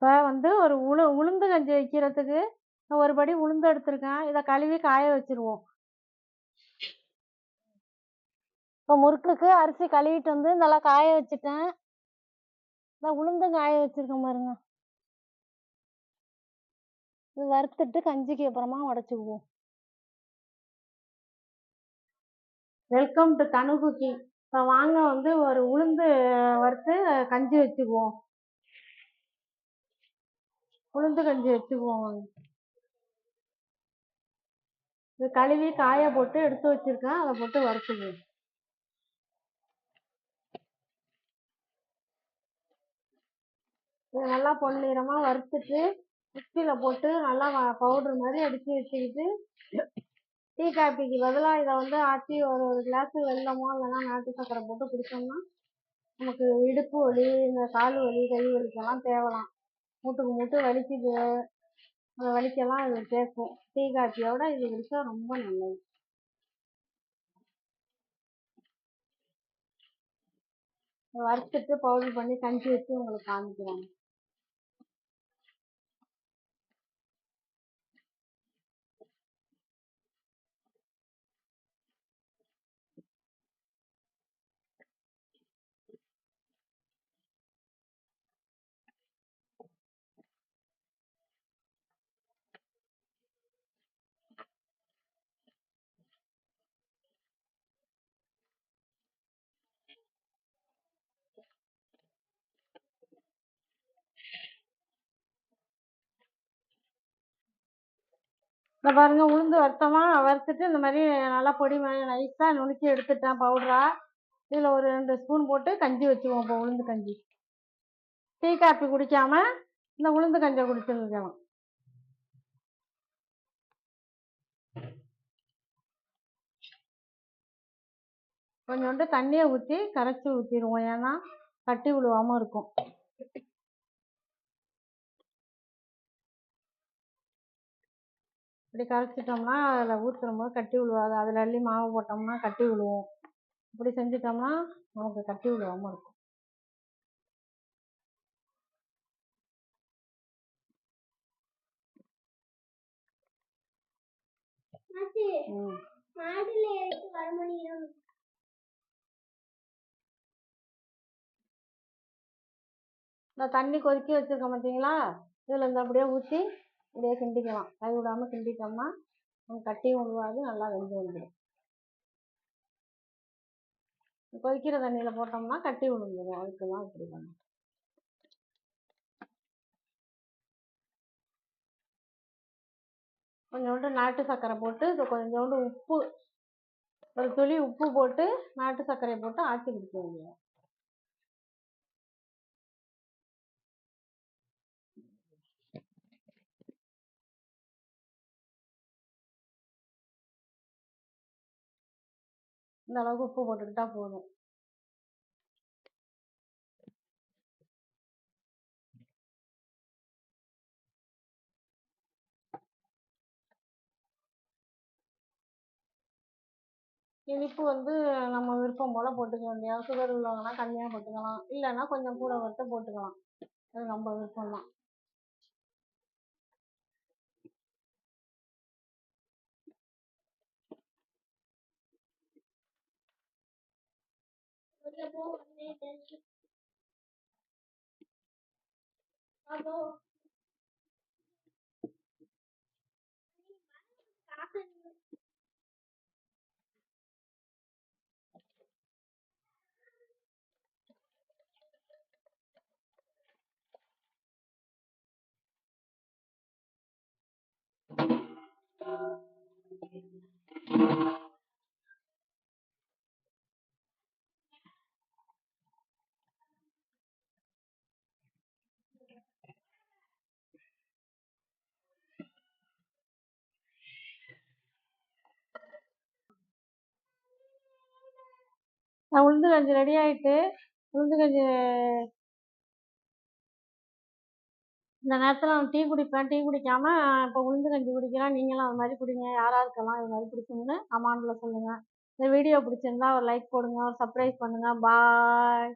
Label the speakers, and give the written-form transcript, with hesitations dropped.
Speaker 1: இப்போ வந்து ஒரு உளுந்து கஞ்சி வைக்கிறதுக்கு ஒரு படி உளுந்து எடுத்திருக்கேன். இதை கழுவி காய வச்சிருவோம். இப்போ முறுக்குக்கு அரிசி கழுவிட்டு வந்து நல்லா காய வச்சுட்டேன். இந்த உளுந்தும் காய வச்சிருக்கேன் பாருங்க. இது வறுத்துட்டு கஞ்சிக்கு அப்புறமா உடச்சிக்குவோம். Welcome to Thanu cooking. இப்போ வாங்க வந்து ஒரு உளுந்து வறுத்து கஞ்சி வச்சுக்குவோம். உளுந்து கஞ்சி வச்சுக்குவோம். இது கழுவி காய போட்டு எடுத்து வச்சிருக்கேன். அதை போட்டு வறுத்துக்குவோம். இது நல்லா பொன்னிறமாக வறுத்துட்டு மிக்சியில் போட்டு நல்லா பவுடர் மாதிரி அடித்து வச்சுக்கிட்டு டீ காப்பிக்கு பதிலாக இதை வந்து ஆட்டி ஒரு கிளாஸு வெல்லமோ இல்லைன்னா நாட்டு சக்கரை போட்டு குடித்தோம்னா நமக்கு இடுப்பு வலி, இந்த கால் வலி, கை வலிக்கெல்லாம் தேவலாம். மூட்டுக்கு மூட்டு வலிக்குது, அந்த வலிக்கெல்லாம் இது கேட்கும். டீ காப்பியோட இது குடித்தா ரொம்ப நல்லது. வறுத்துட்டு பவுடர் பண்ணி கஞ்சி வச்சு உங்களுக்கு காமிக்கிறேன். இந்த பாருங்க, உளுந்து வறுத்துட்டு இந்த மாதிரி நல்லா பொடி மாதிரி நைஸாக நுணுக்கி எடுத்துட்டேன் பவுடரா. இதில் ஒரு 2 ஸ்பூன் போட்டு கஞ்சி வச்சுக்குவோம். இப்போ உளுந்து கஞ்சி டீ காப்பி குடிக்காம இந்த உளுந்து கஞ்சியை குடிச்சுருக்கலாம். கொஞ்சோண்டு தண்ணியை ஊற்றி கரைச்சி ஊற்றிடுவோம், ஏன்னா கட்டி விழுவாமல் இருக்கும். இப்படி கரைச்சிட்டோம்னா அதில் ஊற்றும் போது கட்டி விழுவாது. அதில் அள்ளி மாவு போட்டோம்னா கட்டி விழுவோம். இப்படி செஞ்சிட்டோம்னா நமக்கு கட்டி விழுவாமல் இருக்கும். இந்த தண்ணி கொதிக்க வச்சுருக்கோம் பார்த்தீங்களா, இதில் இந்த அப்படியே ஊற்றி அப்படியே கிண்டிக்கலாம். கை விடாமல் கிண்டிட்டோம்னா கட்டியும் விழுவாது, நல்லா வெந்து வந்துடும். கொதிக்கிற தண்ணியில் போட்டோம்னா கட்டி விழுந்துடும். அதுக்கு தான் இப்படி பண்ணணும். கொஞ்சோண்டு நாட்டு சர்க்கரை போட்டு கொஞ்சோண்டு உப்பு, ஒரு துளி உப்பு போட்டு நாட்டு சர்க்கரையை போட்டு ஆற்றி குடிக்க வேண்டியது. இந்த அளவுக்கு உப்பு போட்டுக்கிட்டா போதும். இனிப்பு வந்து நம்ம விருப்பம் போல் போட்டுக்க வேண்டியது. சுகர் உள்ளவங்கன்னா கம்மியாக போட்டுக்கலாம், இல்லைன்னா கொஞ்சம் கூட வறுத்து போட்டுக்கலாம். அது நம்ம விருப்பம் தான். உளுந்து கஞ்சி ரெடி ஆகிட்டு, உளுந்து கஞ்சி இந்த நேரத்தில் நான் டீ குடிப்பேன். டீ குடிக்காமல் இப்போ உளுந்து கஞ்சி குடிக்கிறேன். நீங்களும் அது மாதிரி குடிங்க. யாராருக்கெல்லாம் இது மாதிரி பிடிக்கும்னு கமெண்டில் சொல்லுங்கள். இந்த வீடியோ பிடிச்சிருந்தா ஒரு லைக் போடுங்க, ஒரு சப்ஸ்கிரைப் பண்ணுங்கள். பாய்.